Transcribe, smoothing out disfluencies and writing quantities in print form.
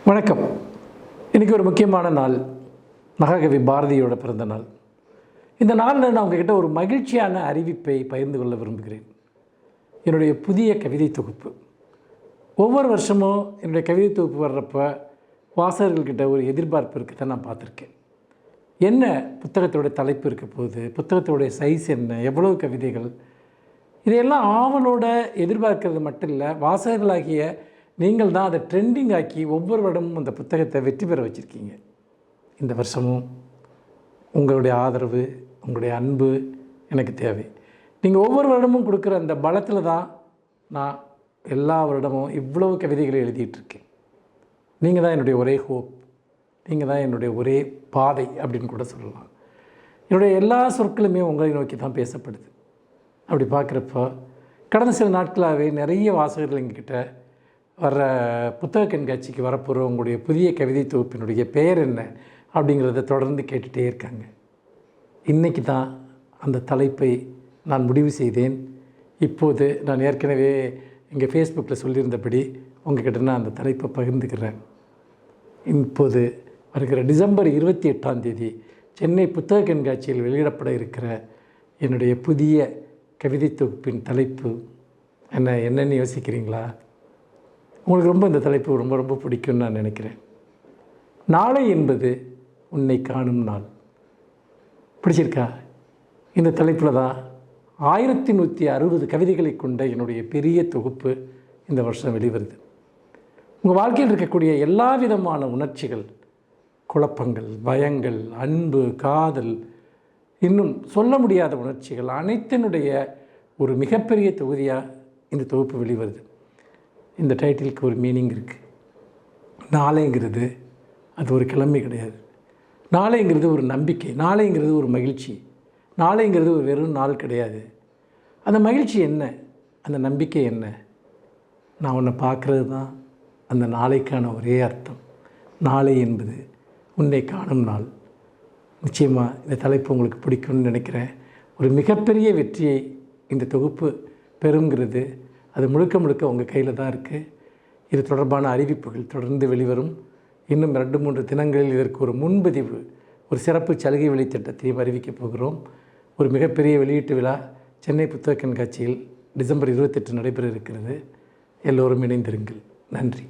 வணக்கம். இன்றைக்கி ஒரு முக்கியமான நாள், மகாகவி பாரதியோட பிறந்த நாள். இந்த நாளில் நான் உங்ககிட்ட ஒரு மகிழ்ச்சியான அறிவிப்பை பகிர்ந்து கொள்ள விரும்புகிறேன். என்னுடைய புதிய கவிதை தொகுப்பு. ஒவ்வொரு வருஷமும் என்னுடைய கவிதை தொகுப்பு வர்றப்போ வாசகர்கள்கிட்ட ஒரு எதிர்பார்ப்பு இருக்கிறத நான் பார்த்துருக்கேன். என்ன புத்தகத்தோடைய தலைப்பு இருக்க போகுது, புத்தகத்தோடைய சைஸ் என்ன, எவ்வளோ கவிதைகள், இதையெல்லாம் ஆவலோட எதிர்பார்க்கறது மட்டும் இல்லை, வாசகர்களாகிய நீங்கள் தான் அதை ட்ரெண்டிங் ஆக்கி ஒவ்வொரு வருடமும் அந்த புத்தகத்தை வெற்றி பெற வச்சுருக்கீங்க. இந்த வருஷமும் உங்களுடைய ஆதரவு, உங்களுடைய அன்பு எனக்கு தேவை. நீங்கள் ஒவ்வொரு வருடமும் கொடுக்குற அந்த பலத்தில் தான் நான் எல்லா வருடமும் இவ்வளவு கவிதைகளை எழுதிட்டுருக்கேன். நீங்கள் தான் என்னுடைய ஒரே ஹோப், நீங்கள் தான் என்னுடைய ஒரே பாதை அப்படின்னு கூட சொல்லலாம். என்னுடைய எல்லா சொற்களுமே உங்களை நோக்கி தான் பேசப்படுது. அப்படி பார்க்குறப்போ கடந்த சில நாட்களாகவே நிறைய வாசகர்கள் எங்ககிட்ட வர்ற புத்தக கண்காட்சிக்கு வரப்போகிற உங்களுடைய புதிய கவிதை தொகுப்பினுடைய பெயர் என்ன அப்படிங்கிறத தொடர்ந்து கேட்டுகிட்டே இருக்காங்க. இன்றைக்கி தான் அந்த தலைப்பை நான் முடிவு செய்தேன். இப்போது நான் ஏற்கனவே இங்கே ஃபேஸ்புக்கில் சொல்லியிருந்தபடி உங்கள்கிட்ட நான் அந்த தலைப்பை பகிர்ந்துக்கிறேன். இப்போது வருகிற டிசம்பர் 28 சென்னை புத்தக கண்காட்சியில் வெளியிடப்பட இருக்கிற என்னுடைய புதிய கவிதை தொகுப்பின் தலைப்பு என்னென்னு யோசிக்கிறீங்களா? உங்களுக்கு ரொம்ப இந்த தலைப்பு ரொம்ப ரொம்ப பிடிக்கும்னு நான் நினைக்கிறேன். நாளை என்பது உன்னை காணும் நாள். பிடிச்சிருக்கா? இந்த தலைப்பில் தான் 1160 கவிதைகளை கொண்ட என்னுடைய பெரிய தொகுப்பு இந்த வருஷம் வெளிவருது. உங்கள் வாழ்க்கையில் இருக்கக்கூடிய எல்லா விதமான உணர்ச்சிகள், குழப்பங்கள், பயங்கள், அன்பு, காதல், இன்னும் சொல்ல முடியாத உணர்ச்சிகள் அனைத்தினுடைய ஒரு மிகப்பெரிய தொகுதியாக இந்த தொகுப்பு வெளிவருது. இந்த டைட்டிலுக்கு ஒரு மீனிங் இருக்குது. நாளைங்கிறது அது ஒரு கிழமை கிடையாது. நாளைங்கிறது ஒரு நம்பிக்கை, நாளைங்கிறது ஒரு மகிழ்ச்சி, நாளைங்கிறது ஒரு வெறும் நாள் கிடையாது. அந்த மகிழ்ச்சி என்ன, அந்த நம்பிக்கை என்ன? நான் உன்னை பார்க்குறது தான் அந்த நாளைக்கான ஒரே அர்த்தம். நாளை என்பது உன்னை காணும் நாள். நிச்சயமாக இந்த தலைப்பு உங்களுக்கு பிடிக்கும்னு நினைக்கிறேன். ஒரு மிகப்பெரிய வெற்றியை இந்த தொகுப்பு பெறுங்கிறது அது முழுக்க முழுக்க உங்கள் கையில் தான் இருக்குது. இது தொடர்பான அறிவிப்புகள் தொடர்ந்து வெளிவரும். இன்னும் 2-3 தினங்களில் இதற்கு ஒரு முன்பதிவு, ஒரு சிறப்பு சலுகை வழித்திட்டத்தையும் அறிவிக்கப் போகிறோம். ஒரு மிகப்பெரிய வெளியீட்டு விழா சென்னை புத்தக கண்காட்சியில் டிசம்பர் 28 நடைபெற இருக்கிறது. எல்லோரும் இணைந்திருங்கள். நன்றி.